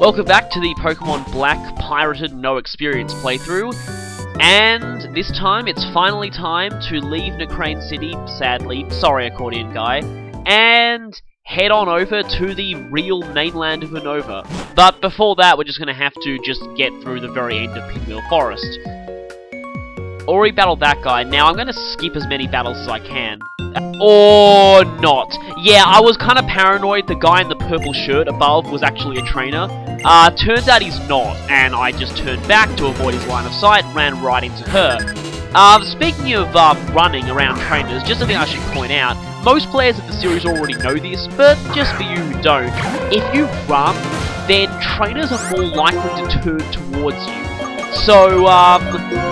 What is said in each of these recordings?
Welcome back to the Pokemon Black Pirated No Experience playthrough, and this time it's finally time to leave Necrane City, sadly, sorry accordion guy, and head on over to the real mainland of Unova. But before that, we're just going to have to just get through the very end of Pinwheel Forest. Already battled that guy, now I'm going to skip as many battles as I can. Or not. Yeah, I was kind of paranoid the guy in the purple shirt above was actually a trainer. Turns out he's not, and I just turned back to avoid his line of sight and ran right into her. Speaking of running around trainers, just something I should point out, most players of the series already know this, but just for you who don't, if you run, then trainers are more likely to turn towards you. So,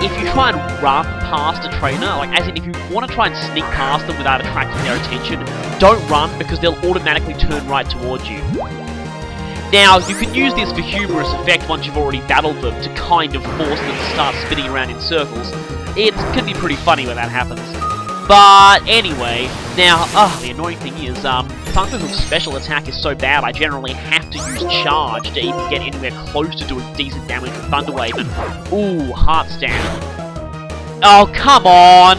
if you try and run past a trainer, like as in if you want to try and sneak past them without attracting their attention, don't run because they'll automatically turn right towards you. Now, you can use this for humorous effect once you've already battled them to kind of force them to start spinning around in circles. It can be pretty funny when that happens. But anyway, now, the annoying thing is, Thunderhook's special attack is so bad I generally have to use Charge to even get anywhere close to doing decent damage with Thunder Wave, and ooh, Heart Stamp. Oh, come on!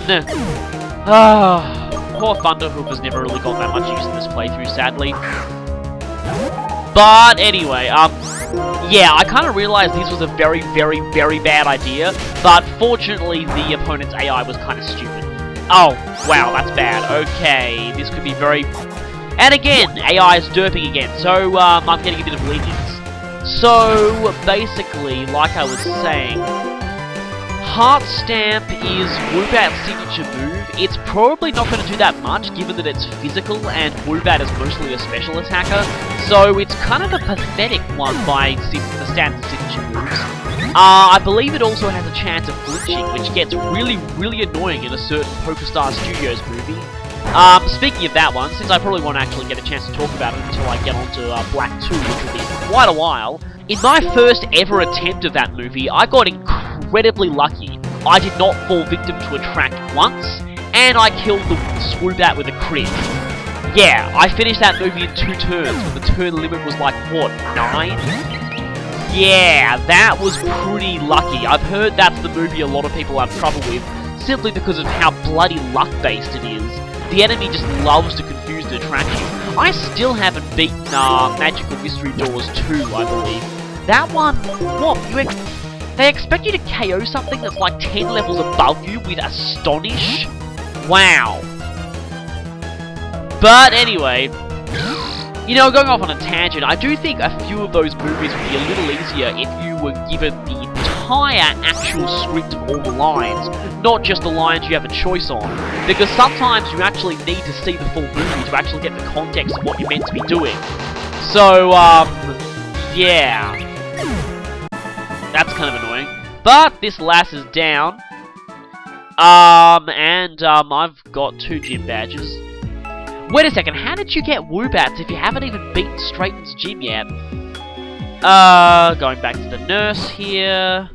Poor Thunderhook has never really got that much use in this playthrough, sadly. But anyway, yeah, I kind of realized this was a very, very, very bad idea, but fortunately the opponent's AI was kind of stupid. Oh, wow, that's bad. Okay, this could be very... And again, AI is derping again, so I'm getting a bit of lenience. So, basically, like I was saying, Heart Stamp is Woobat's signature move. It's probably not going to do that much, given that it's physical and Woobat is mostly a special attacker, so it's kind of a pathetic one by the standard signature moves. I believe it also has a chance of glitching, which gets really, really annoying in a certain PokerStar Studios movie. Speaking of that one, since I probably won't actually get a chance to talk about it until I get onto Black 2, which will be quite a while, in my first ever attempt of that movie, I got incredibly lucky. I did not fall victim to a track once, and I killed the Swoobat with a crit. Yeah, I finished that movie in 2 turns, when the turn limit was like, what, 9? Yeah, that was pretty lucky. I've heard that's the movie a lot of people have trouble with, simply because of how bloody luck-based it is. The enemy just loves to confuse and attract you. I still haven't beaten Magical Mystery Doors 2, I believe. That one, what, they expect you to KO something that's like 10 levels above you with Astonish? Wow. But anyway, you know, going off on a tangent, I do think a few of those movies would be a little easier if you were given the entire actual script of all the lines, not just the lines you have a choice on. Because sometimes you actually need to see the full movie to actually get the context of what you're meant to be doing. So, yeah. That's kind of annoying. But this lass is down. And I've got 2 gym badges. Wait a second, how did you get Woobats if you haven't even beaten Straighten's gym yet? Going back to the nurse here.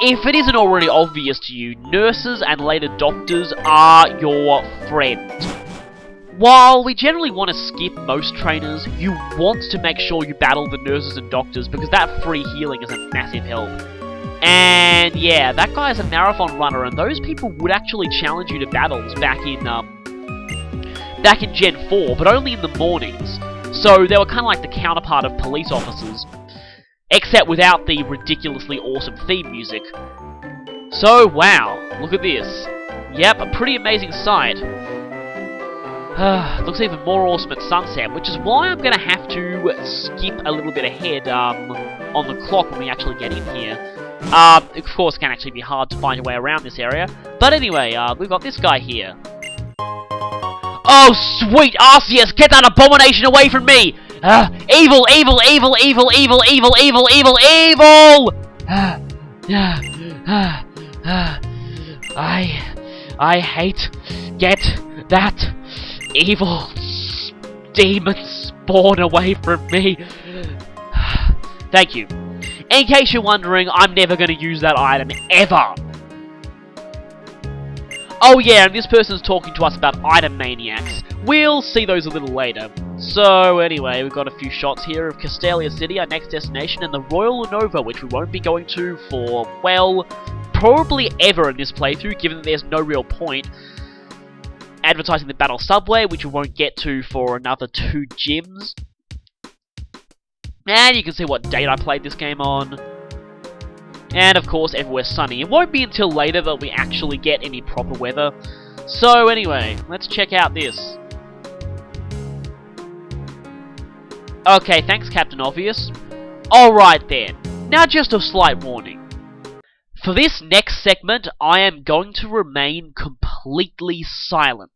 If it isn't already obvious to you, nurses and later doctors are your friend. While we generally want to skip most trainers, you want to make sure you battle the nurses and doctors because that free healing is a massive help. And yeah, that guy is a marathon runner, and those people would actually challenge you to battles back in Gen 4, but only in the mornings. So they were kind of like the counterpart of police officers, except without the ridiculously awesome theme music. So wow, look at this. Yep, a pretty amazing sight. Looks even more awesome at sunset, which is why I'm going to have to skip a little bit ahead on the clock when we actually get in here. Of course, it can actually be hard to find your way around this area. But anyway, we've got this guy here. Oh, sweet Arceus, get that abomination away from me! Evil, evil, evil, evil, evil, evil, evil, evil, evil! I hate, get that evil demon spawn away from me. Thank you. In case you're wondering, I'm never going to use that item, ever! Oh yeah, and this person's talking to us about item maniacs. We'll see those a little later. So anyway, we've got a few shots here of Castelia City, our next destination, and the Royal Nova, which we won't be going to for, well, probably ever in this playthrough, given that there's no real point. Advertising the Battle Subway, which we won't get to for another 2 gyms. And you can see what date I played this game on. And of course, everywhere's sunny. It won't be until later that we actually get any proper weather. So anyway, let's check out this. Okay, thanks Captain Obvious. Alright then, now just a slight warning. For this next segment, I am going to remain completely silent.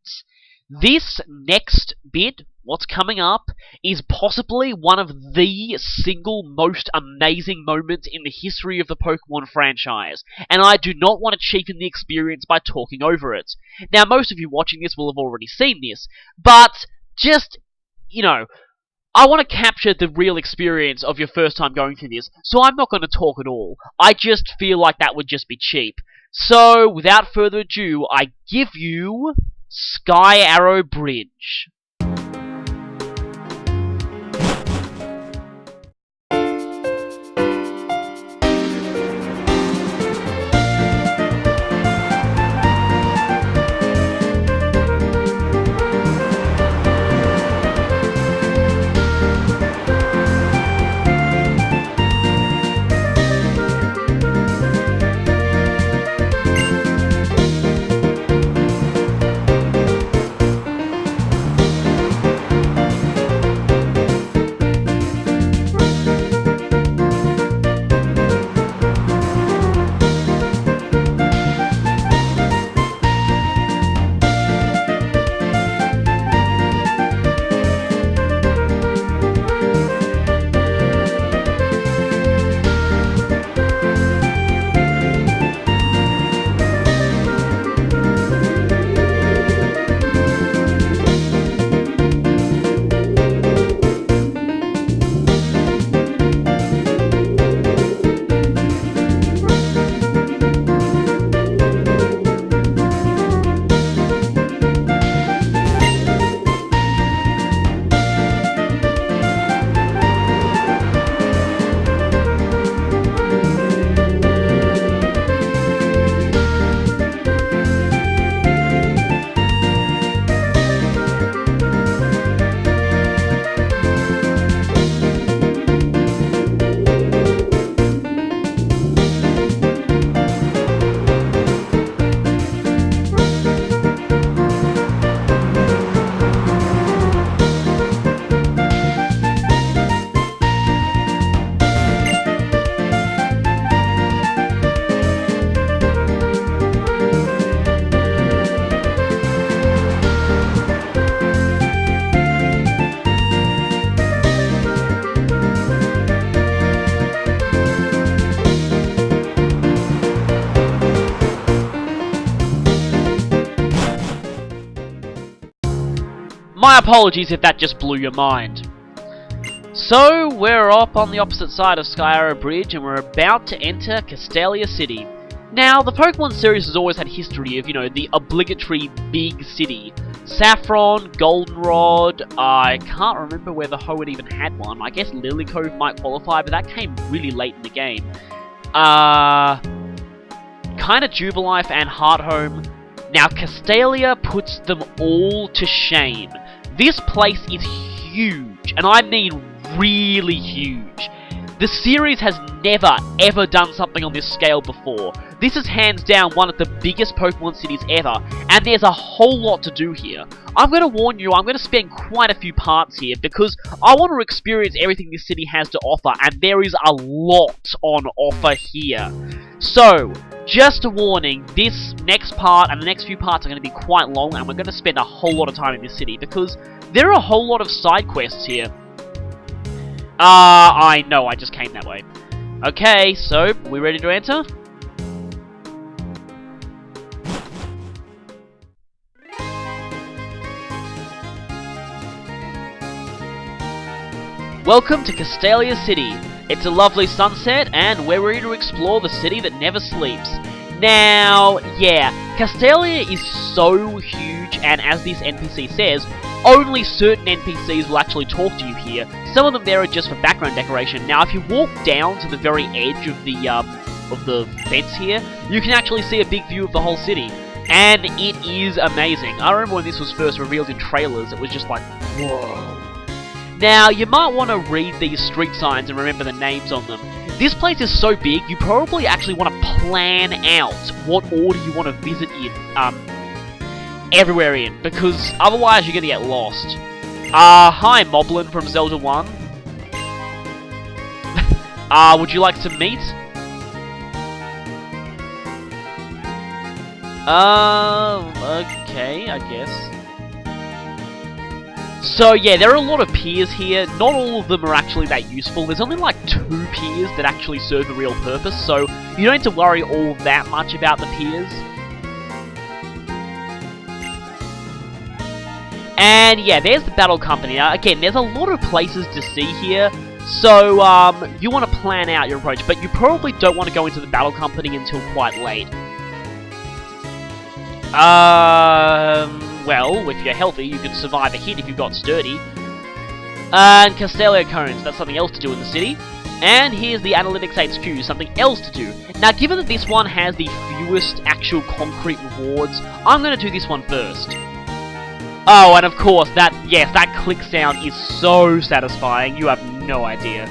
This next bit, what's coming up, is possibly one of the single most amazing moments in the history of the Pokemon franchise, and I do not want to cheapen the experience by talking over it. Now, most of you watching this will have already seen this, but just, you know, I want to capture the real experience of your first time going through this, so I'm not going to talk at all. I just feel like that would just be cheap. So, without further ado, I give you Sky Arrow Bridge. My apologies if that just blew your mind. So, we're up on the opposite side of Sky Arrow Bridge, and we're about to enter Castelia City. Now, the Pokemon series has always had history of, you know, the obligatory big city. Saffron, Goldenrod, I can't remember whether Hoenn even had one. I guess Lilycove might qualify, but that came really late in the game. Kinda Jubilife and Hearthome. Now, Castelia puts them all to shame. This place is huge, and I mean really huge. The series has never, ever done something on this scale before. This is hands down one of the biggest Pokemon cities ever, and there's a whole lot to do here. I'm going to warn you, I'm going to spend quite a few parts here, because I want to experience everything this city has to offer, and there is a lot on offer here. So, just a warning, this next part and the next few parts are going to be quite long, and we're going to spend a whole lot of time in this city, because there are a whole lot of side quests here. I know, I just came that way. Okay, so, are we ready to enter? Welcome to Castelia City. It's a lovely sunset, and we're ready to explore the city that never sleeps. Now, yeah, Castelia is so huge, and as this NPC says, only certain NPCs will actually talk to you here. Some of them there are just for background decoration. Now, if you walk down to the very edge of the fence here, you can actually see a big view of the whole city. And it is amazing. I remember when this was first revealed in trailers, it was just like, whoa. Now, you might want to read these street signs and remember the names on them. This place is so big, you probably actually want to plan out what order you want to visit in, everywhere in, because otherwise you're going to get lost. Hi, Moblin from Zelda 1. Would you like to meet? Okay, I guess. So yeah, there are a lot of piers here. Not all of them are actually that useful. There's only like 2 piers that actually serve a real purpose, so you don't need to worry all that much about the piers. And yeah, there's the Battle Company. Now, again, there's a lot of places to see here, so you want to plan out your approach, but you probably don't want to go into the Battle Company until quite late. Well, if you're healthy, you can survive a hit if you've got sturdy. And Castelia Cones, that's something else to do in the city. And here's the Analytics HQ, something else to do. Now, given that this one has the fewest actual concrete rewards, I'm going to do this one first. Oh, and of course, that click sound is so satisfying, you have no idea.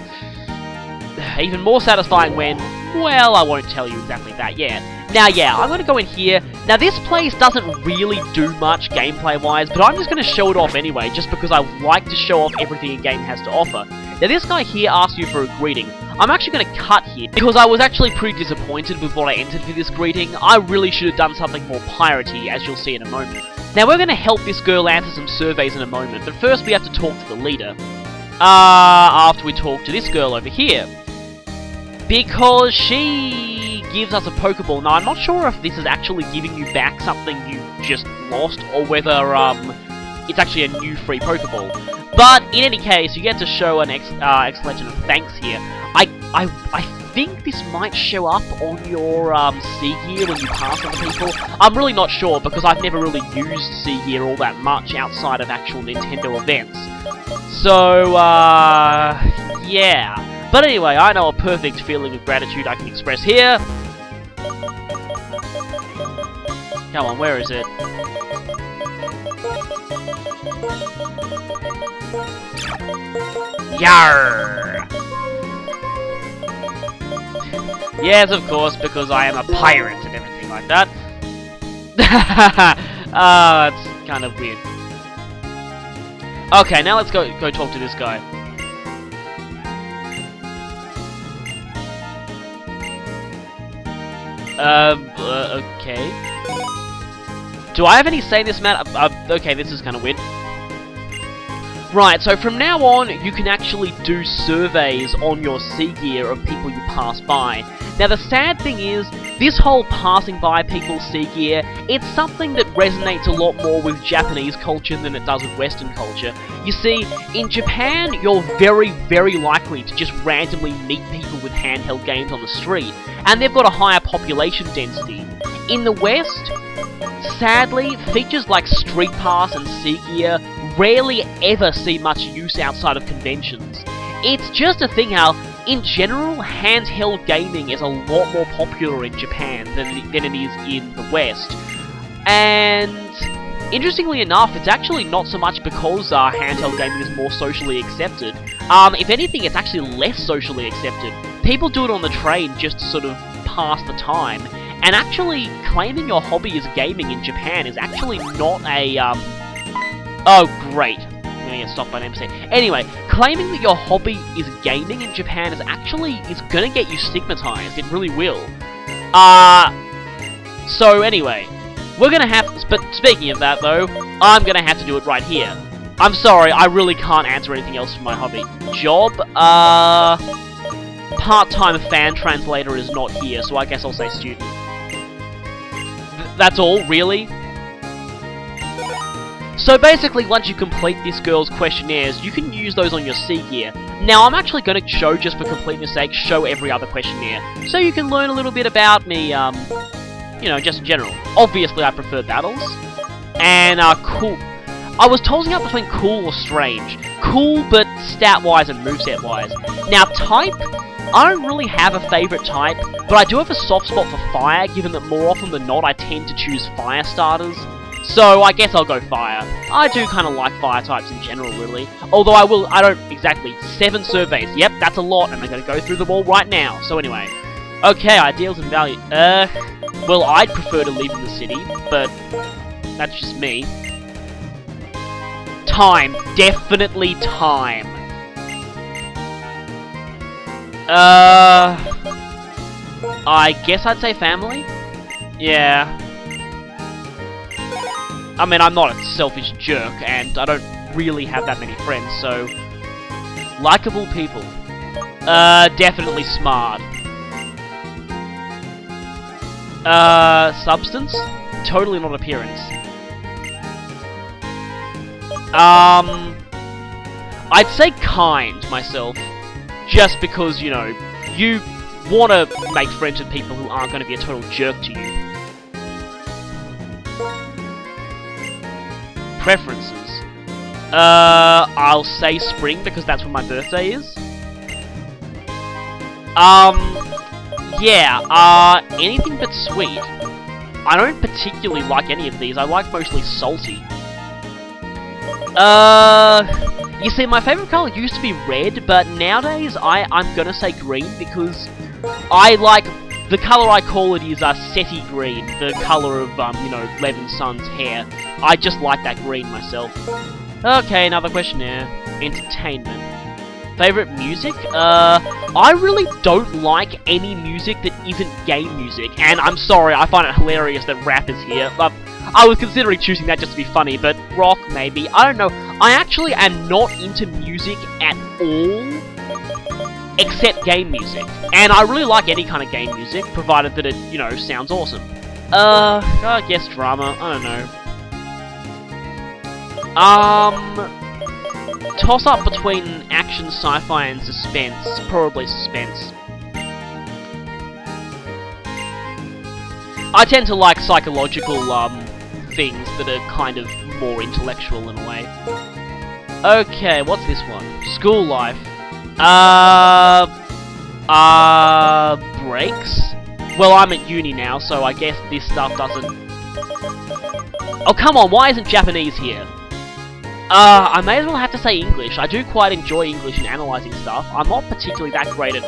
Even more satisfying when, well, I won't tell you exactly that yet. Now, yeah, I'm going to go in here. Now, this place doesn't really do much gameplay-wise, but I'm just going to show it off anyway, just because I like to show off everything a game has to offer. Now, this guy here asks you for a greeting. I'm actually going to cut here, because I was actually pretty disappointed with what I entered for this greeting. I really should have done something more piratey, as you'll see in a moment. Now, we're going to help this girl answer some surveys in a moment, but first we have to talk to the leader. After we talk to this girl over here. Because she gives us a Pokeball. Now, I'm not sure if this is actually giving you back something you just lost, or whether, it's actually a new free Pokeball. But, in any case, you get to show an exclamation of thanks here. I think this might show up on your, C-Gear when you pass other people. I'm really not sure, because I've never really used C-Gear all that much outside of actual Nintendo events. So, yeah. But anyway, I know a perfect feeling of gratitude I can express here. Come on, where is it? Yarr! Yes, of course, because I am a pirate and everything like that. It's kind of weird. Okay, now let's go talk to this guy. Okay. Do I have any say in this matter? Okay, this is kind of weird. Right, so from now on, you can actually do surveys on your C-Gear of people you pass by. Now, the sad thing is, this whole passing by people's C-Gear, it's something that resonates a lot more with Japanese culture than it does with Western culture. You see, in Japan, you're very, very likely to just randomly meet people with handheld games on the street, and they've got a higher population density. In the West, sadly, features like Street Pass and C-Gear rarely ever see much use outside of conventions. It's just a thing how, in general, handheld gaming is a lot more popular in Japan than it is in the West. And interestingly enough, it's actually not so much because handheld gaming is more socially accepted. If anything, it's actually less socially accepted. People do it on the train just to sort of pass the time. And actually, claiming your hobby is gaming in Japan is actually not a, Oh, great. I'm gonna get stopped by an MC. Anyway, claiming that your hobby is gaming in Japan is gonna get you stigmatized. It really will. So anyway, we're gonna have... But speaking of that, though, I'm gonna have to do it right here. I'm sorry, I really can't answer anything else for my hobby. Job, part-time fan translator is not here, so I guess I'll say student. That's all, really? So basically, once you complete this girl's questionnaires, you can use those on your C-Gear. Now, I'm actually going to show, just for completeness sake, show every other questionnaire, so you can learn a little bit about me, you know, just in general. Obviously, I prefer battles. And, cool. I was tossing up between cool or strange. Cool, but stat-wise and moveset-wise. Now, type, I don't really have a favourite type, but I do have a soft spot for fire, given that more often than not I tend to choose fire starters. So, I guess I'll go fire. I do kind of like fire types in general, really. Although I don't exactly. 7 surveys. Yep, that's a lot, and I'm going to go through them all right now. So anyway. Okay, ideals and value. Well, I'd prefer to live in the city, but that's just me. Time. Definitely time. I guess I'd say family? Yeah. I mean, I'm not a selfish jerk, and I don't really have that many friends, so... Likeable people. Definitely smart. Substance? Totally not appearance. I'd say kind, myself. Just because, you know, you want to make friends with people who aren't going to be a total jerk to you. Preferences. I'll say spring because that's when my birthday is. Yeah, anything but sweet. I don't particularly like any of these. I like mostly salty. You see, my favourite colour used to be red, but nowadays I'm gonna say green because I like... The colour I call it is Seti green, the colour of, you know, Levin's son's hair. I just like that green myself. Okay, another questionnaire. Entertainment. Favourite music? I really don't like any music that isn't game music, and I'm sorry, I find it hilarious that rap is here. I was considering choosing that just to be funny, but rock, maybe. I don't know. I actually am not into music at all, except game music. And I really like any kind of game music, provided that it, you know, sounds awesome. I guess drama. I don't know. Toss up between action, sci-fi, and suspense. Probably suspense. I tend to like psychological, things that are kind of more intellectual in a way. Okay, what's this one? School life. Breaks? Well, I'm at uni now, so I guess this stuff doesn't... Oh, come on, why isn't Japanese here? I may as well have to say English. I do quite enjoy English and analysing stuff. I'm not particularly that great at...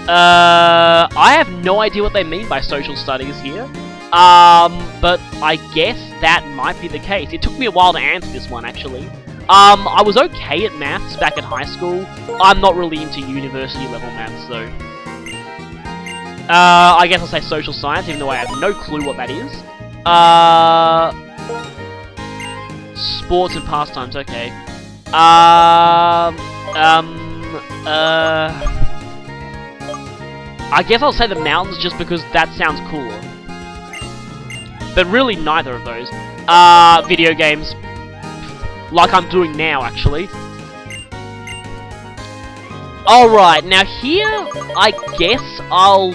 I have no idea what they mean by social studies here. But I guess that might be the case. It took me a while to answer this one, actually. I was okay at maths back at high school. I'm not really into university level maths, though. I guess I'll say social science, even though I have no clue what that is. Sports and pastimes, okay. I guess I'll say the mountains just because that sounds cooler. But really neither of those. Video games. Like I'm doing now, actually. Alright, now here, I guess I'll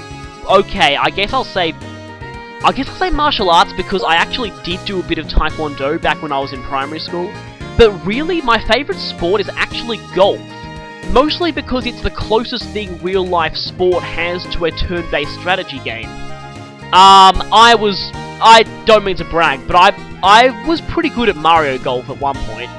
say martial arts because I actually did do a bit of taekwondo back when I was in primary school. But really, my favourite sport is actually golf. Mostly because it's the closest thing real-life sport has to a turn-based strategy game. I don't mean to brag, but I was pretty good at Mario Golf at one point.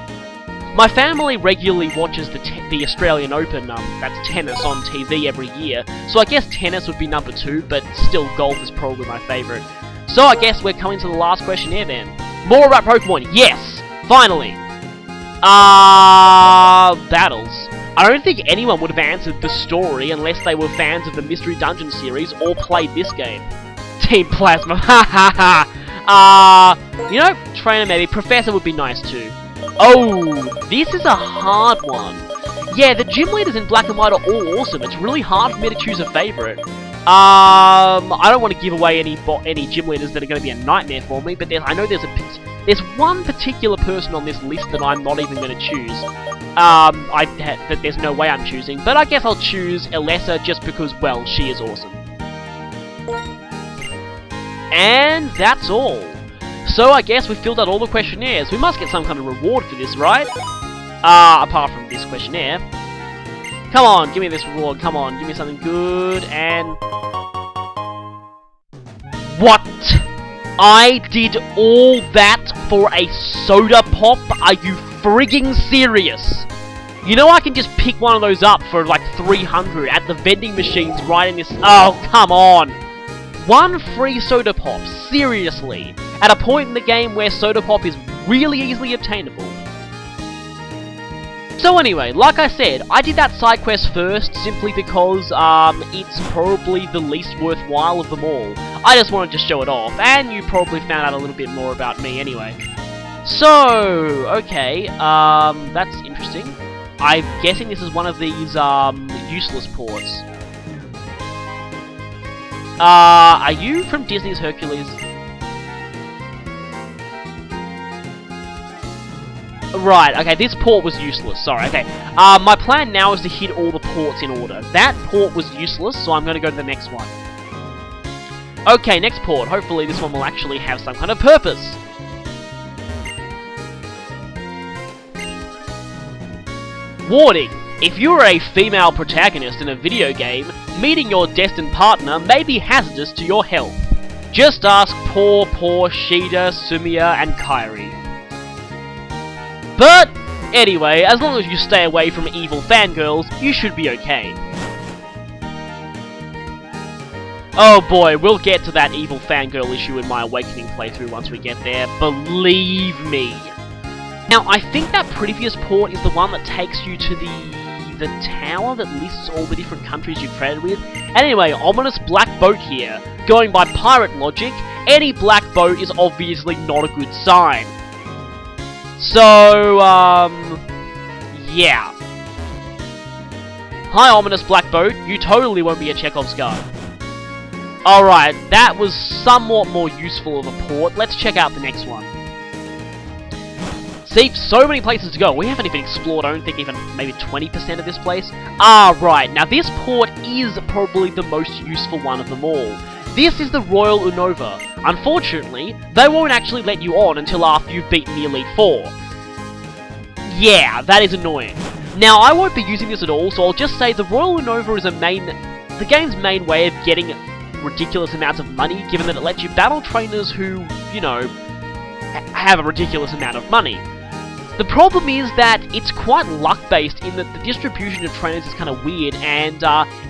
My family regularly watches the Australian Open, that's tennis, on TV every year, so I guess tennis would be number 2, but still golf is probably my favourite. So I guess we're coming to the last questionnaire then. More about Pokemon, yes! Finally! Battles. I don't think anyone would have answered the story unless they were fans of the Mystery Dungeon series or played this game. Team Plasma, ha ha ha! You know, Trainer maybe, Professor would be nice too. Oh, this is a hard one. Yeah, the gym leaders in Black and White are all awesome. It's really hard for me to choose a favourite. I don't want to give away any gym leaders that are going to be a nightmare for me, but I know there's one particular person on this list that I'm not even going to choose. That there's no way I'm choosing, but I guess I'll choose Alessa just because, well, she is awesome. And that's all. So I guess we filled out all the questionnaires. We must get some kind of reward for this, right? Apart from this questionnaire. Come on, give me this reward. Come on, give me something good. And... what? I did all that for a soda pop? Are you frigging serious? You know I can just pick one of those up for like 300 at the vending machines right in this... oh, come on! One free soda pop, seriously? At a point in the game where soda pop is really easily obtainable. So anyway, like I said, I did that side quest first simply because it's probably the least worthwhile of them all. I just wanted to show it off, and you probably found out a little bit more about me anyway. So, okay, that's interesting. I'm guessing this is one of these useless ports. Are you from Disney's Hercules? Right, okay, this port was useless, sorry, okay. My plan now is to hit all the ports in order. That port was useless, so I'm gonna go to the next one. Okay, next port. Hopefully this one will actually have some kind of purpose. Warning! If you are a female protagonist in a video game, meeting your destined partner may be hazardous to your health. Just ask poor Shida, Sumia, and Kairi. But, anyway, as long as you stay away from evil fangirls, you should be okay. Oh boy, we'll get to that evil fangirl issue in my Awakening playthrough once we get there, believe me. Now, I think that previous port is the one that takes you to the tower that lists all the different countries you've traded with. And anyway, ominous black boat here. Going by pirate logic, any black boat is obviously not a good sign. So, yeah. Hi, ominous black boat. You totally won't be a Chekhov's gun. Alright, that was somewhat more useful of a port. Let's check out the next one. See, so many places to go. We haven't even explored, I don't think, even maybe 20% of this place. Ah, right. Now, this port is probably the most useful one of them all. This is the Royal Unova. Unfortunately, they won't actually let you on until after you've beaten the Elite Four. Yeah, that is annoying. Now, I won't be using this at all, so I'll just say the Royal Unova is the game's main way of getting ridiculous amounts of money, given that it lets you battle trainers who, you know, have a ridiculous amount of money. The problem is that it's quite luck-based in that the distribution of trainers is kind of weird, and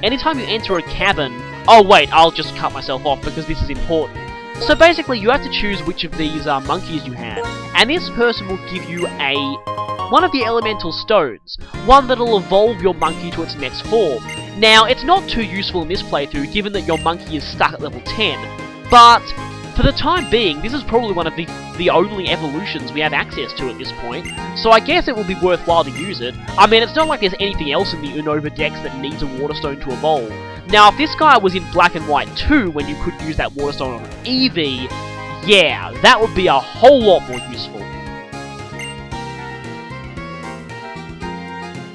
anytime you enter a cabin... oh wait, I'll just cut myself off because this is important. So basically, you have to choose which of these monkeys you have, and this person will give you one of the elemental stones, one that'll evolve your monkey to its next form. Now, it's not too useful in this playthrough, given that your monkey is stuck at level 10, but for the time being, this is probably one of the only evolutions we have access to at this point, so I guess it will be worthwhile to use it. I mean, it's not like there's anything else in the Unova Dex that needs a water stone to evolve. Now, if this guy was in black and white too, when you could use that water stone on an Eevee, yeah, that would be a whole lot more useful.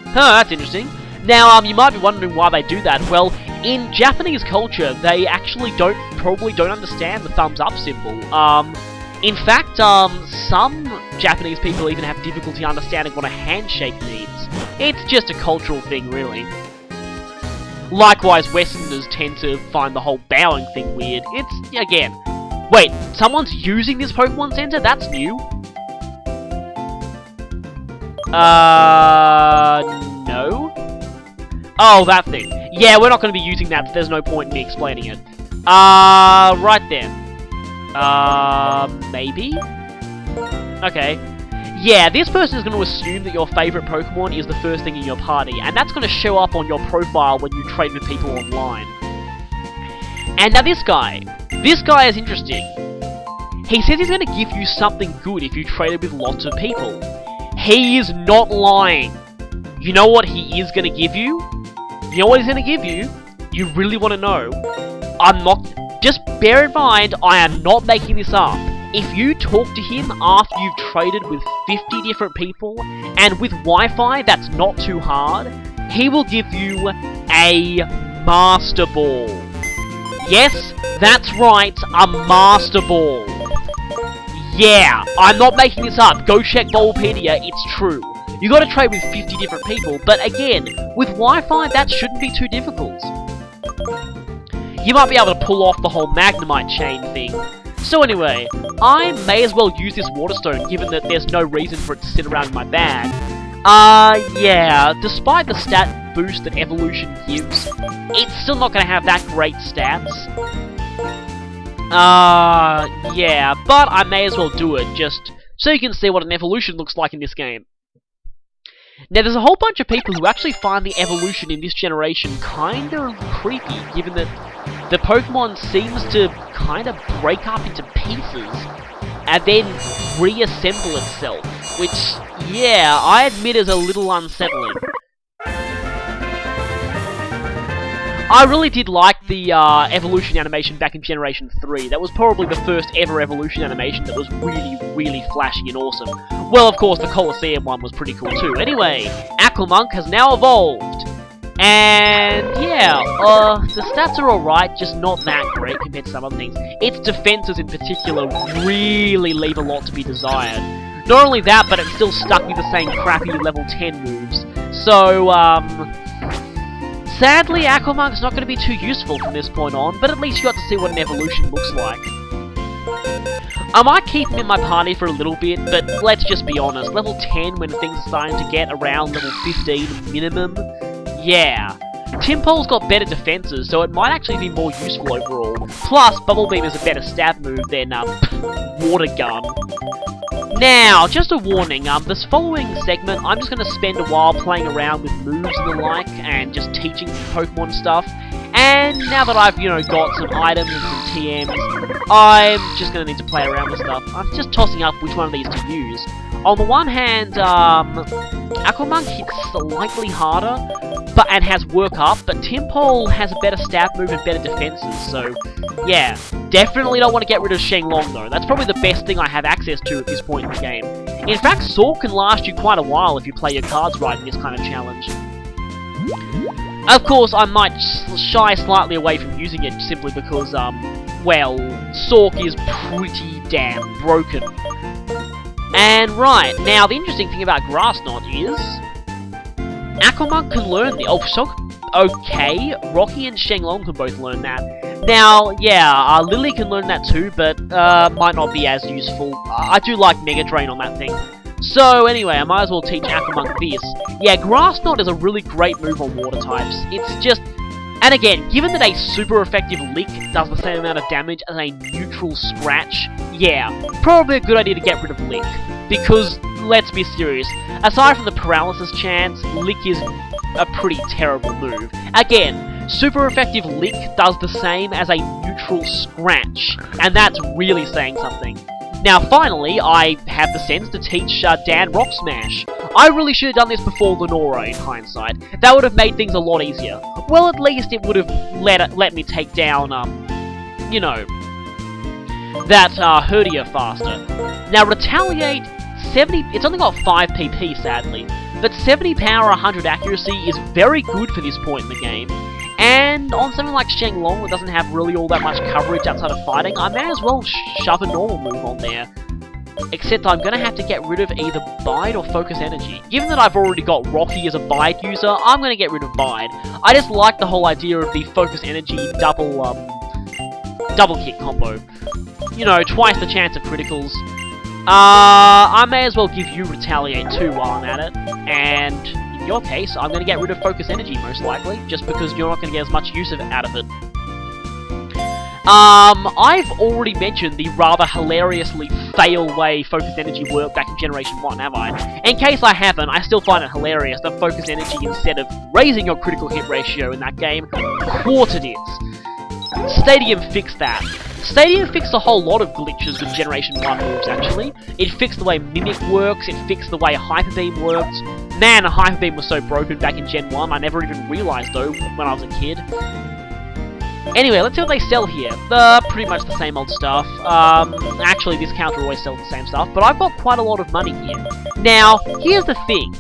Huh, that's interesting. Now, you might be wondering why they do that. Well, in Japanese culture, they actually probably don't understand the thumbs up symbol. In fact, some Japanese people even have difficulty understanding what a handshake means. It's just a cultural thing, really. Likewise, Westerners tend to find the whole bowing thing weird. It's, again... wait, someone's using this Pokemon Center? That's new? No? Oh, that thing. Yeah, we're not going to be using that, so there's no point in me explaining it. Right then. Maybe? Okay. Yeah, this person is going to assume that your favourite Pokemon is the first thing in your party, and that's going to show up on your profile when you trade with people online. And now this guy is interesting. He says he's going to give you something good if you traded with lots of people. He is not lying. You know what he is going to give you? You know what he's going to give you? You really want to know? Just bear in mind, I am not making this up. If you talk to him after you've traded with 50 different people, and with Wi-Fi that's not too hard, he will give you a Master Ball. Yes, that's right, a Master Ball. Yeah, I'm not making this up. Go check Bulbapedia, it's true. You gotta trade with 50 different people, but again, with Wi-Fi, that shouldn't be too difficult. You might be able to pull off the whole Magnemite chain thing. So anyway, I may as well use this Waterstone, given that there's no reason for it to sit around in my bag. Yeah, despite the stat boost that Evolution gives, it's still not gonna have that great stats. Yeah, but I may as well do it, just so you can see what an Evolution looks like in this game. Now, there's a whole bunch of people who actually find the evolution in this generation kinda creepy, given that the Pokemon seems to kind of break up into pieces and then reassemble itself, which, yeah, I admit is a little unsettling. I really did like the evolution animation back in Generation 3. That was probably the first ever evolution animation that was really, really flashy and awesome. Well, of course, the Colosseum one was pretty cool too. Anyway, Aquamonk has now evolved. And, yeah, the stats are alright, just not that great compared to some other things. Its defenses in particular really leave a lot to be desired. Not only that, but it's still stuck with the same crappy level 10 moves. So, sadly, Aquamonk's not going to be too useful from this point on, but at least you got to see what an evolution looks like. I might keep him in my party for a little bit, but let's just be honest, level 10 when things are starting to get around level 15 minimum, yeah. Timpole's got better defenses, so it might actually be more useful overall. Plus, Bubble Beam is a better stab move than, Water Gun. Now, just a warning, this following segment, I'm just going to spend a while playing around with moves and the like, and just teaching Pokemon stuff. And now that I've, got some items and some TMs, I'm just going to need to play around with stuff. I'm just tossing up which one of these to use. On the one hand, Aquamonk hits slightly harder, and has work up, but Timpole has a better stab move and better defenses, so yeah. Definitely don't want to get rid of Shenlong though. That's probably the best thing I have access to at this point in the game. In fact, Sword can last you quite a while if you play your cards right in this kind of challenge. Of course, I might shy slightly away from using it simply because, well, Sork is pretty damn broken. And right, now the interesting thing about Grass Knot is Aquamonk can learn the... Oh, so... Okay, Rocky and Shenlong can both learn that. Now, yeah, Lily can learn that too, but might not be as useful. I do like Mega Drain on that thing. So anyway, I might as well teach Aquamonk this. Yeah, Grass Knot is a really great move on water types. It's just... And again, given that a super effective Lick does the same amount of damage as a neutral Scratch, yeah, probably a good idea to get rid of Lick. Because, let's be serious, aside from the paralysis chance, Lick is a pretty terrible move. Again, super effective Lick does the same as a neutral Scratch, and that's really saying something. Now finally, I have the sense to teach Dan Rock Smash. I really should have done this before Lenora, in hindsight. That would have made things a lot easier. Well, at least it would have let me take down, that Herdia faster. Now Retaliate, 70, it's only got 5 PP sadly, but 70 power, 100 accuracy is very good for this point in the game. And on something like Shenlong, that doesn't have really all that much coverage outside of fighting, I may as well shove a normal move on there. Except I'm gonna have to get rid of either Bide or Focus Energy. Given that I've already got Rocky as a Bide user, I'm gonna get rid of Bide. I just like the whole idea of the Focus Energy double kick combo. Twice the chance of criticals. I may as well give you Retaliate too while I'm at it, and in your case, I'm going to get rid of Focus Energy most likely, just because you're not going to get as much use out of it. I've already mentioned the rather hilariously fail way Focus Energy worked back in Generation 1, have I? In case I haven't, I still find it hilarious that Focus Energy, instead of raising your critical hit ratio in that game, quartered it. Stadium fixed that. Stadium fixed a whole lot of glitches with Generation 1 moves, actually. It fixed the way Mimic works, it fixed the way Hyper Beam works. Man, Hyper Beam was so broken back in Gen 1, I never even realised, though, when I was a kid. Anyway, let's see what they sell here. Pretty much the same old stuff. Actually, this counter always sells the same stuff, but I've got quite a lot of money here. Now, here's the thing.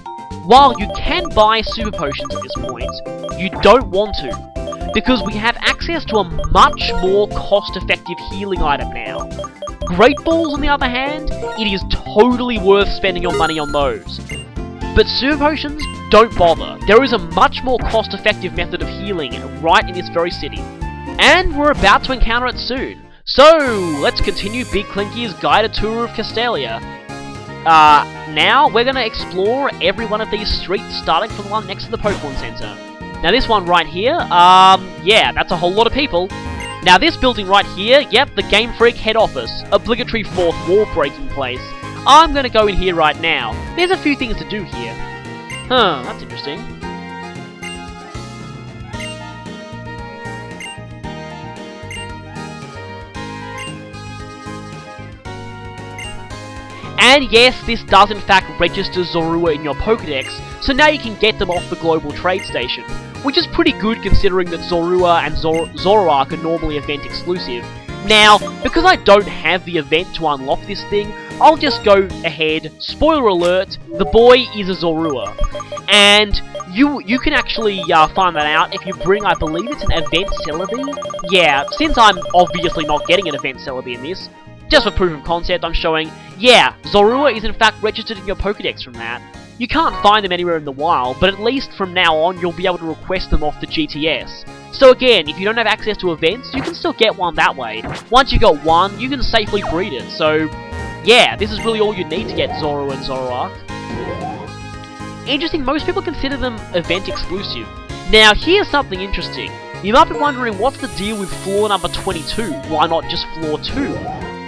While you can buy Super Potions at this point, you don't want to. Because we have access to a much more cost-effective healing item now. Great Balls, on the other hand, it is totally worth spending your money on those. But Super Potions, don't bother. There is a much more cost-effective method of healing right in this very city. And we're about to encounter it soon. So, let's continue Big Clinky's guided tour of Castelia. Now we're going to explore every one of these streets, starting from the one next to the Pokemon Center. Now this one right here, yeah, that's a whole lot of people. Now this building right here, yep, the Game Freak head office, obligatory fourth wall breaking place. I'm going to go in here right now. There's a few things to do here. Huh, that's interesting. And yes, this does in fact register Zorua in your Pokédex, so now you can get them off the global trade station, which is pretty good considering that Zorua and Zoroark are normally event exclusive. Now, because I don't have the event to unlock this thing, I'll just go ahead, spoiler alert, the boy is a Zorua. And you can actually find that out if you bring, I believe it's an event Celebi? Yeah, since I'm obviously not getting an event Celebi in this, just for proof of concept, I'm showing, yeah, Zorua is in fact registered in your Pokédex from that. You can't find them anywhere in the wild, but at least from now on, you'll be able to request them off the GTS. So again, if you don't have access to events, you can still get one that way. Once you got one, you can safely breed it, so yeah, this is really all you need to get Zorua and Zoroark. Interesting, most people consider them event exclusive. Now, here's something interesting. You might be wondering, what's the deal with floor number 22? Why not just floor 2?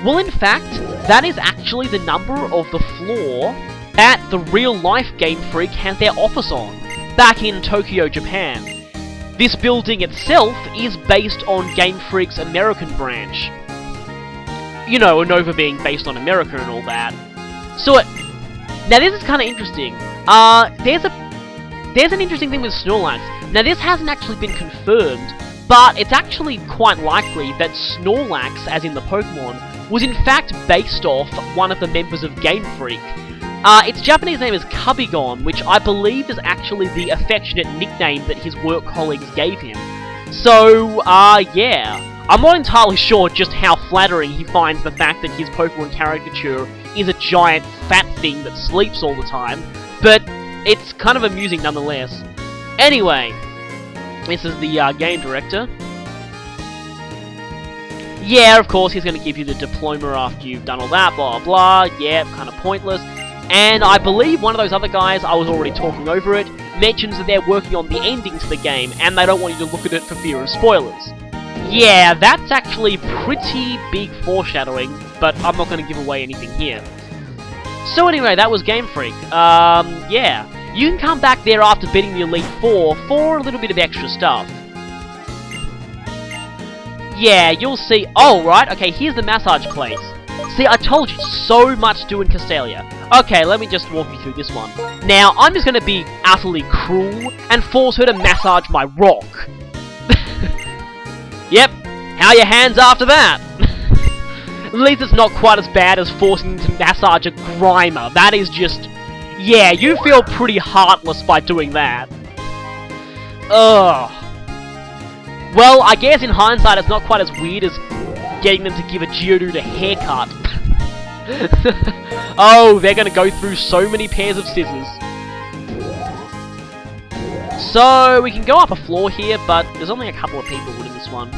Well, in fact, that is actually the number of the floor that the real-life Game Freak has their office on, back in Tokyo, Japan. This building itself is based on Game Freak's American branch. You know, Unova being based on America and all that. So, now this is kind of interesting. There's an interesting thing with Snorlax. Now, this hasn't actually been confirmed, but it's actually quite likely that Snorlax, as in the Pokemon, was in fact based off one of the members of Game Freak. Its Japanese name is Kubigon, which I believe is actually the affectionate nickname that his work colleagues gave him. So, yeah. I'm not entirely sure just how flattering he finds the fact that his Pokemon caricature is a giant fat thing that sleeps all the time, but it's kind of amusing nonetheless. Anyway, this is the game director. Yeah, of course, he's going to give you the diploma after you've done all that, blah blah, yeah, kind of pointless. And I believe one of those other guys, I was already talking over it, mentions that they're working on the ending to the game, and they don't want you to look at it for fear of spoilers. Yeah, that's actually pretty big foreshadowing, but I'm not going to give away anything here. So anyway, that was Game Freak. Yeah. You can come back there after beating the Elite Four for a little bit of extra stuff. Yeah, you'll see... Oh, right, okay, here's the massage place. See, I told you, so much to do in Castelia. Okay, let me just walk you through this one. Now, I'm just going to be utterly cruel and force her to massage my rock. Yep, how are your hands after that? At least it's not quite as bad as forcing them to massage a Grimer. That is just... Yeah, you feel pretty heartless by doing that. Ugh. Well, I guess in hindsight it's not quite as weird as getting them to give a Geodude a haircut. Oh, they're gonna go through so many pairs of scissors. So, we can go up a floor here, but there's only a couple of people in this one.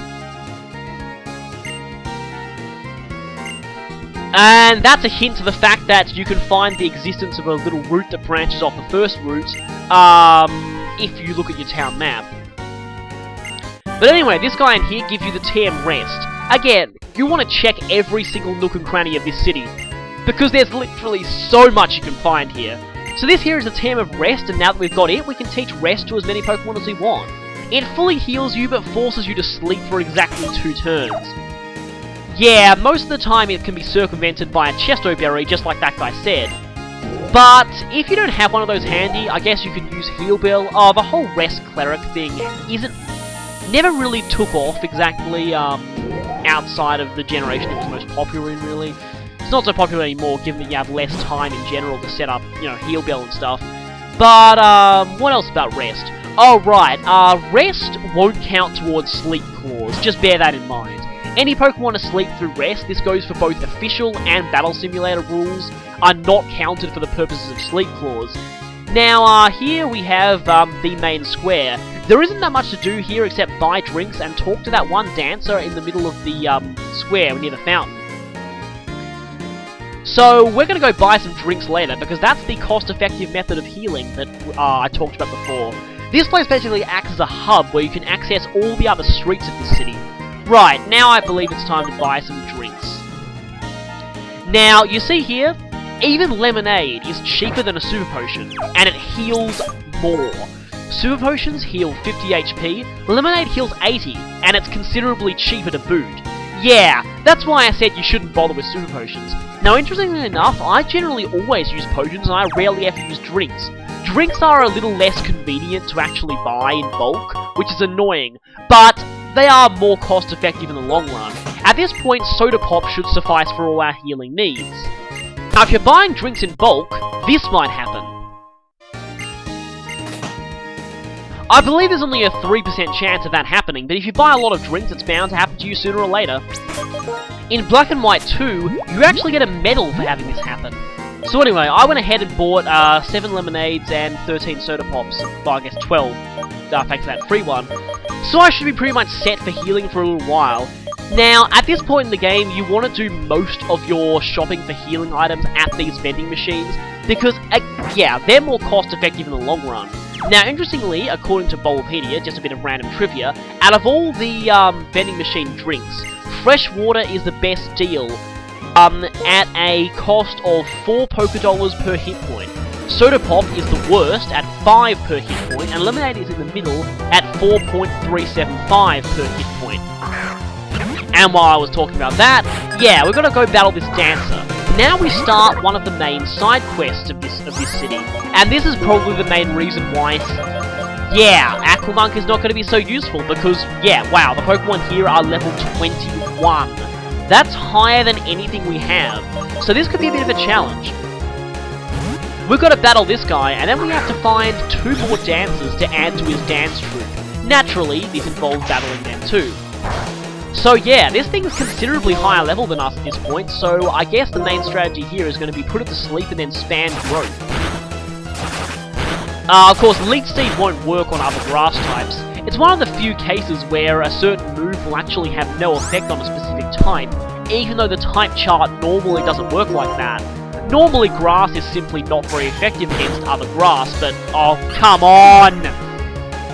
And that's a hint to the fact that you can find the existence of a little route that branches off the first route, if you look at your town map. But anyway, this guy in here gives you the TM Rest. Again, you want to check every single nook and cranny of this city, because there's literally so much you can find here. So this here is a TM of Rest, and now that we've got it, we can teach Rest to as many Pokemon as we want. It fully heals you, but forces you to sleep for exactly 2 turns. Yeah, most of the time it can be circumvented by a Chesto Berry, just like that guy said. But if you don't have one of those handy, I guess you could use Heal Bell. Oh, the whole Rest Cleric thing never really took off exactly outside of the generation it was most popular in, really. It's not so popular anymore, given that you have less time in general to set up, you know, Heal Bell and stuff. But, what else about Rest? Oh, right, Rest won't count towards Sleep Claws, just bear that in mind. Any Pokemon asleep through rest, this goes for both official and battle simulator rules, are not counted for the purposes of sleep clause. Now, here we have the main square. There isn't that much to do here except buy drinks and talk to that one dancer in the middle of the square near the fountain. So, we're going to go buy some drinks later, because that's the cost-effective method of healing that I talked about before. This place basically acts as a hub where you can access all the other streets of the city. Right, now I believe it's time to buy some drinks. Now, you see here, even lemonade is cheaper than a super potion, and it heals more. Super potions heal 50 HP, lemonade heals 80, and it's considerably cheaper to boot. Yeah, that's why I said you shouldn't bother with super potions. Now, interestingly enough, I generally always use potions and I rarely ever use drinks. Drinks are a little less convenient to actually buy in bulk, which is annoying, but they are more cost effective in the long run. At this point, soda pop should suffice for all our healing needs. Now, if you're buying drinks in bulk, this might happen. I believe there's only a 3% chance of that happening, but if you buy a lot of drinks, it's bound to happen to you sooner or later. In Black and White 2, you actually get a medal for having this happen. So anyway, I went ahead and bought 7 lemonades and 13 soda pops. Well, I guess 12, thanks to that free one. So I should be pretty much set for healing for a little while. Now, at this point in the game, you want to do most of your shopping for healing items at these vending machines, because, yeah, they're more cost effective in the long run. Now, interestingly, according to Bowlpedia, just a bit of random trivia, out of all the vending machine drinks, fresh water is the best deal at a cost of 4 Pokédollars per hit point. Soda Pop is the worst at 5 per hit point, and Lemonade is in the middle at 4.375 per hit point. And while I was talking about that, yeah, we're gonna go battle this dancer. Now we start one of the main side quests of this city, and this is probably the main reason why, yeah, Aquamonk is not going to be so useful, because, yeah, wow, the Pokemon here are level 21. That's higher than anything we have, so this could be a bit of a challenge. We've got to battle this guy, and then we have to find 2 more dancers to add to his dance troupe. Naturally, this involves battling them too. So yeah, this thing is considerably higher level than us at this point, so I guess the main strategy here is going to be put it to sleep and then spam growth. Of course, Leech Seed won't work on other grass types. It's one of the few cases where a certain move will actually have no effect on a specific type, even though the type chart normally doesn't work like that. Normally grass is simply not very effective against other grass, but oh, come on!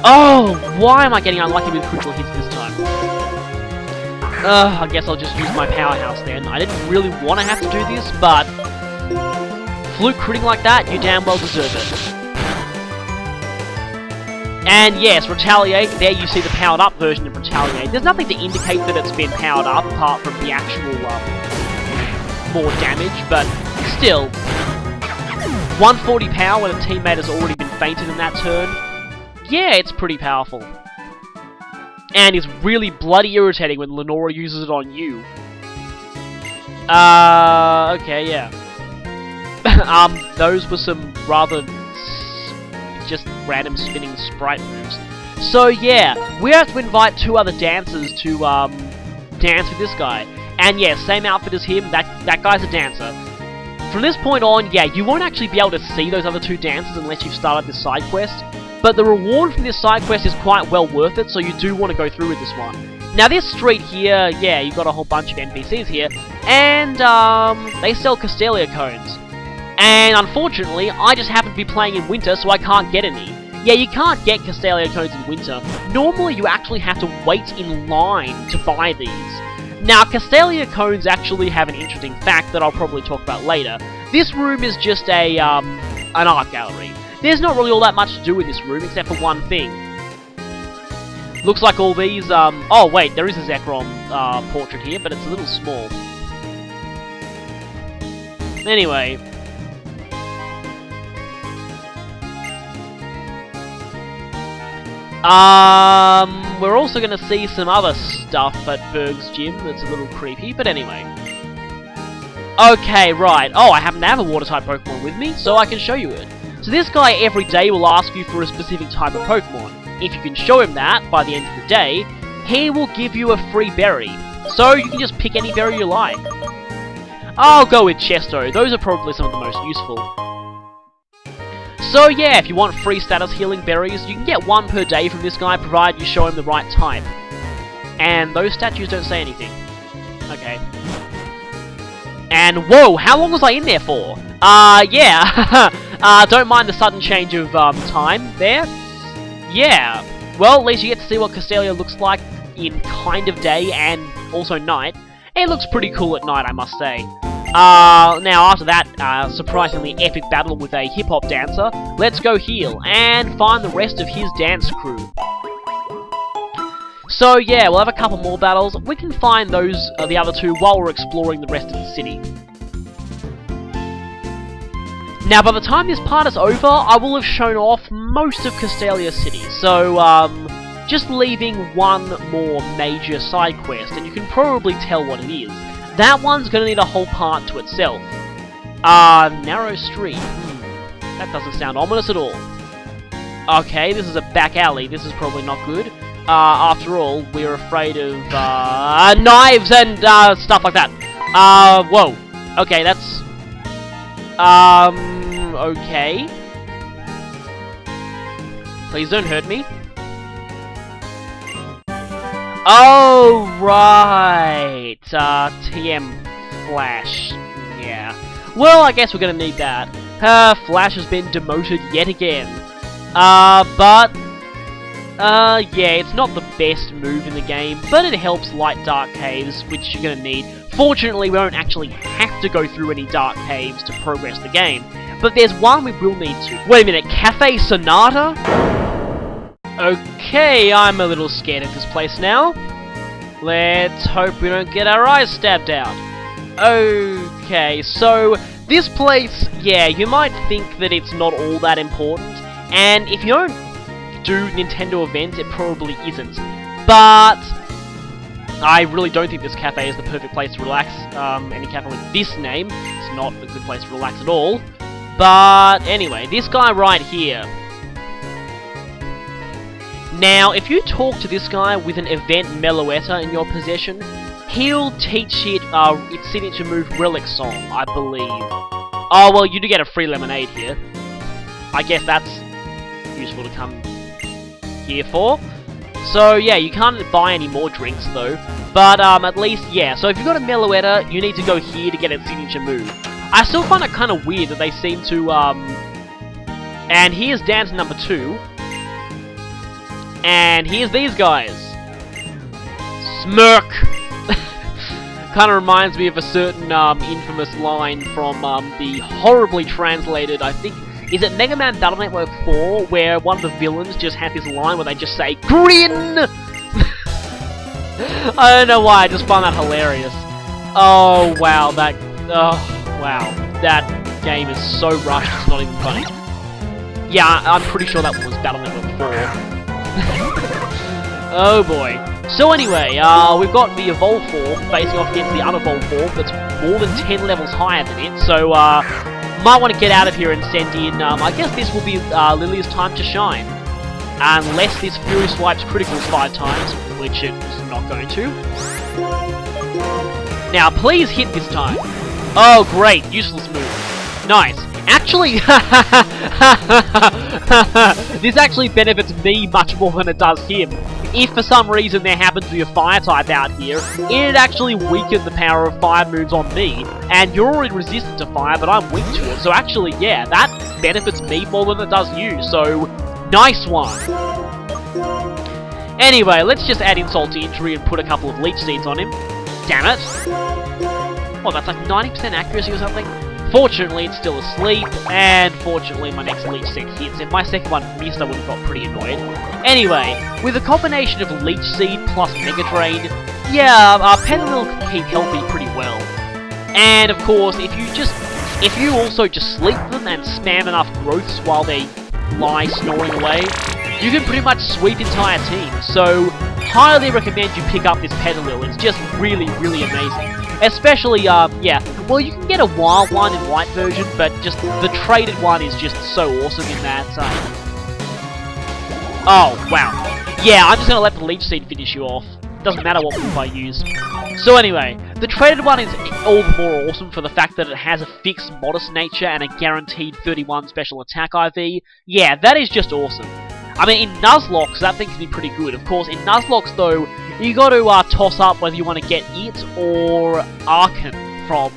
Oh, why am I getting unlucky with critical hits this time? I guess I'll just use my powerhouse then. I didn't really want to have to do this, but fluke critting like that, you damn well deserve it. And yes, Retaliate, there you see the powered up version of Retaliate. There's nothing to indicate that it's been powered up apart from the actual more damage, but still, 140 power when a teammate has already been fainted in that turn, yeah, it's pretty powerful. And is really bloody irritating when Lenora uses it on you. Okay, yeah. Those were some rather just random spinning sprite moves. So yeah, we have to invite 2 other dancers to dance with this guy. And yeah, same outfit as him, that guy's a dancer. From this point on, yeah, you won't actually be able to see those other 2 dancers unless you've started this side quest. But the reward from this side quest is quite well worth it, so you do want to go through with this one. Now this street here, yeah, you've got a whole bunch of NPCs here, and they sell Castelia cones. And unfortunately, I just happen to be playing in winter, so I can't get any. Yeah, you can't get Castelia cones in winter. Normally you actually have to wait in line to buy these. Now, Castelia cones actually have an interesting fact that I'll probably talk about later. This room is just an art gallery. There's not really all that much to do with this room, except for one thing. Looks like all these, oh wait, there is a Zekrom portrait here, but it's a little small. Anyway. We're also going to see some other stuff at Berg's gym that's a little creepy, but anyway. Okay, right. Oh, I happen to have a water-type Pokemon with me, so I can show you it. So this guy every day will ask you for a specific type of Pokemon. If you can show him that by the end of the day, he will give you a free berry. So you can just pick any berry you like. I'll go with Chesto. Those are probably some of the most useful. So yeah, if you want free status healing berries, you can get 1 per day from this guy, provided you show him the right type. And those statues don't say anything. Okay. And whoa, how long was I in there for? Yeah. Don't mind the sudden change of time there. Yeah. Well, at least you get to see what Castelia looks like in kind of day and also night. It looks pretty cool at night, I must say. Now after that surprisingly epic battle with a hip-hop dancer, let's go heal and find the rest of his dance crew. So yeah, we'll have a couple more battles. We can find those, the other two, while we're exploring the rest of the city. Now, by the time this part is over, I will have shown off most of Castelia City, so, just leaving one more major side quest, and you can probably tell what it is. That one's gonna need a whole part to itself. Narrow street. That doesn't sound ominous at all. Okay, this is a back alley. This is probably not good. After all, we're afraid of, knives and, stuff like that. Whoa. Okay, that's... okay. Please don't hurt me. Oh, right. TM Flash. Yeah. Well, I guess we're gonna need that. Flash has been demoted yet again. Yeah, it's not the best move in the game, but it helps light dark caves, which you're gonna need. Fortunately, we don't actually have to go through any dark caves to progress the game, but there's one we will need to. Wait a minute, Cafe Sonata? Okay, I'm a little scared of this place now. Let's hope we don't get our eyes stabbed out. Okay, so this place, yeah, you might think that it's not all that important, and if you don't do Nintendo events, it probably isn't. But I really don't think this cafe is the perfect place to relax. Any cafe with this name, it's not a good place to relax at all. But anyway, this guy right here. Now, if you talk to this guy with an event Meloetta in your possession, he'll teach it its signature move Relic Song, I believe. Oh, well, you do get a free lemonade here. I guess that's useful to come here for. So yeah, you can't buy any more drinks though, but at least, yeah, so if you've got a Meloetta, you need to go here to get its signature move. I still find it kind of weird that they seem to, and here's dance number 2, and here's these guys. Smirk! Kind of reminds me of a certain infamous line from the horribly translated, I think, is it Mega Man Battle Network 4, where one of the villains just had this line where they just say, GRIN! I don't know why, I just find that hilarious. Oh, wow, that... Oh, wow. That game is so rushed, it's not even funny. Yeah, I'm pretty sure that was Battle Network 4. Oh, boy. So anyway, we've got the Evolve form facing off against the unevolved form that's more than 10 levels higher than it, so, might want to get out of here and send in, I guess this will be Lily's time to shine. Unless this Fury swipes criticals 5 times, which it's not going to. Now, please hit this time. Oh, great. Useless move. Nice. Actually, this actually benefits me much more than it does him. If for some reason there happens to be a fire type out here, it'd actually weaken the power of fire moves on me, and you're already resistant to fire, but I'm weak to it, so actually, yeah, that benefits me more than it does you, so nice one! Anyway, let's just add insult to injury and put a couple of leech seeds on him. Damn it! Well, that's like 90% accuracy or something? Fortunately, it's still asleep, and fortunately my next Leech Seed hits. If my second one missed, I would have got pretty annoyed. Anyway, with a combination of Leech Seed plus Mega Drain, yeah, Pinwheel can keep healthy pretty well. And of course, if you also just sleep them and spam enough growths while they lie snoring away, you can pretty much sweep entire teams. So, highly recommend you pick up this Pinwheel. It's just really, really amazing. Especially, yeah, well, you can get a wild one in white version, but just the traded one is just so awesome in that, oh, wow. Yeah, I'm just gonna let the Leech Seed finish you off. Doesn't matter what move I use. So anyway, the traded one is all the more awesome for the fact that it has a fixed modest nature and a guaranteed 31 special attack IV. Yeah, that is just awesome. I mean, in Nuzlocke, that thing can be pretty good. Of course, in Nuzlocke, though, you got to toss up whether you want to get it or Archon from,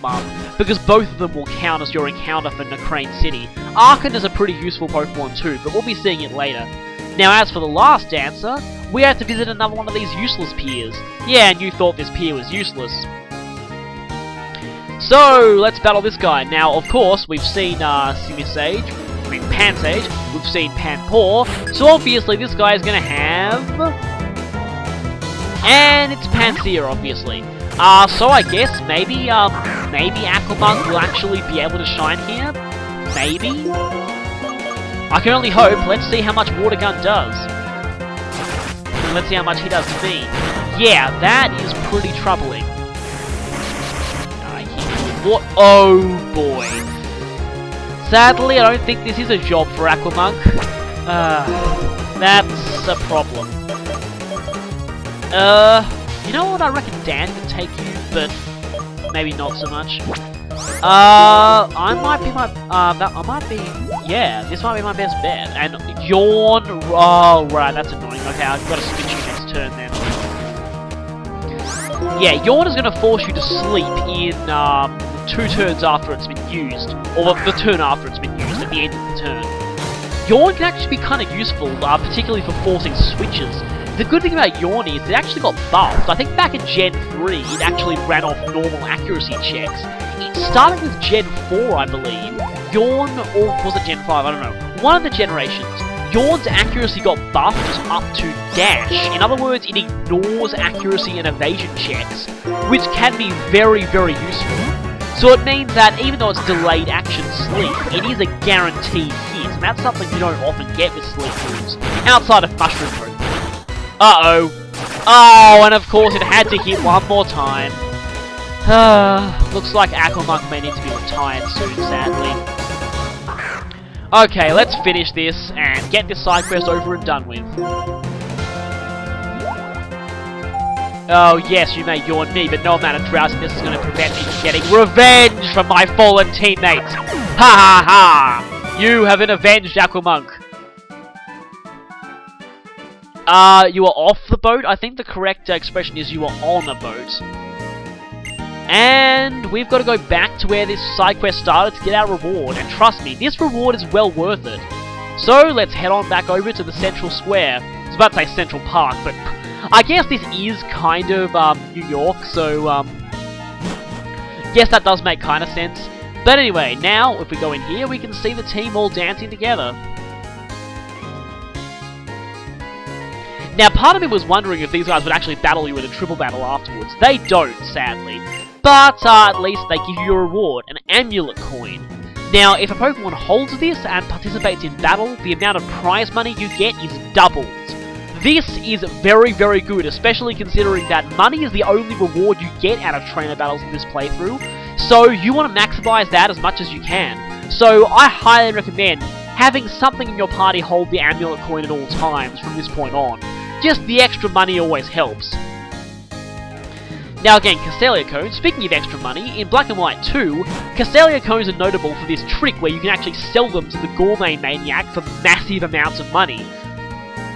because both of them will count as your encounter for Necrane City. Archon is a pretty useful Pokemon too, but we'll be seeing it later. Now, as for the last dancer, we have to visit another one of these useless piers. Yeah, and you thought this pier was useless. So, let's battle this guy. Now, of course, we've seen Simisage, Pansage, we've seen Panpour, so obviously this guy is going to have... And it's Pansear, obviously. So I guess maybe Aquamonk will actually be able to shine here? Maybe? I can only hope. Let's see how much Water Gun does. And let's see how much he does to me. Yeah, that is pretty troubling. What? Oh boy. Sadly, I don't think this is a job for Aquamonk. That's a problem. You know what? I reckon Dan can take you, but maybe not so much. Yeah, this might be my best bet. And Yawn, oh, right, that's annoying. Okay, I've got to switch you next turn then. Yeah, Yawn is going to force you to sleep in, 2 turns after it's been used. Or the turn after it's been used, at the end of the turn. Yawn can actually be kind of useful, particularly for forcing switches. The good thing about Yawn is it actually got buffed. I think back in Gen 3, it actually ran off normal accuracy checks. It started with Gen 4, I believe. Yawn, or was it Gen 5? I don't know. One of the generations. Yawn's accuracy got buffed up to Dash. In other words, it ignores accuracy and evasion checks, which can be very, very useful. So it means that even though it's delayed action sleep, it is a guaranteed hit, and that's something you don't often get with sleep moves, outside of Mushroom Growth. Uh-oh. Oh, and of course it had to hit one more time. Looks like Aquamonk may need to be retired soon, sadly. Okay, let's finish this and get this side quest over and done with. Oh yes, you may yawn me, but no amount of drowsiness is going to prevent me from getting revenge from my fallen teammates! Ha ha ha! You have been avenged, Aquamonk. You are off the boat? I think the correct expression is you are on a boat. And we've got to go back to where this side quest started to get our reward. And trust me, this reward is well worth it. So, let's head on back over to the Central Square. I was about to say Central Park, but I guess this is kind of, New York, so, yes, that does make kind of sense. But anyway, now, if we go in here, we can see the team all dancing together. Now, part of me was wondering if these guys would actually battle you in a triple battle afterwards. They don't, sadly. But, at least they give you a reward, an amulet coin. Now, if a Pokemon holds this and participates in battle, the amount of prize money you get is doubled. This is very, very good, especially considering that money is the only reward you get out of trainer battles in this playthrough. So, you want to maximize that as much as you can. So, I highly recommend having something in your party hold the amulet coin at all times from this point on. Just the extra money always helps. Now again, Castelia Cones, speaking of extra money, in Black and White 2, Castelia Cones are notable for this trick where you can actually sell them to the Gourmet Maniac for massive amounts of money.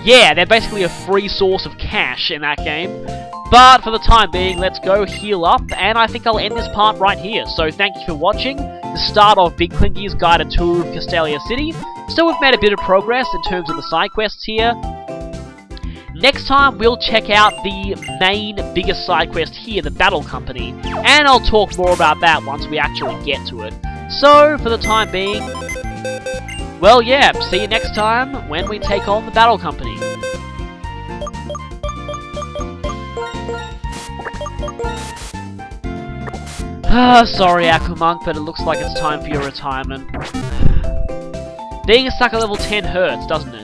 Yeah, they're basically a free source of cash in that game. But for the time being, let's go heal up, and I think I'll end this part right here. So thank you for watching, the start of Big Clinky's guided tour of Castelia City. So we've made a bit of progress in terms of the side quests here. Next time, we'll check out the main, biggest side quest here, the Battle Company, and I'll talk more about that once we actually get to it. So, for the time being, well, yeah, see you next time when we take on the Battle Company. Sorry, Aquamonk, but it looks like it's time for your retirement. Being a sucker level 10 hurts, doesn't it?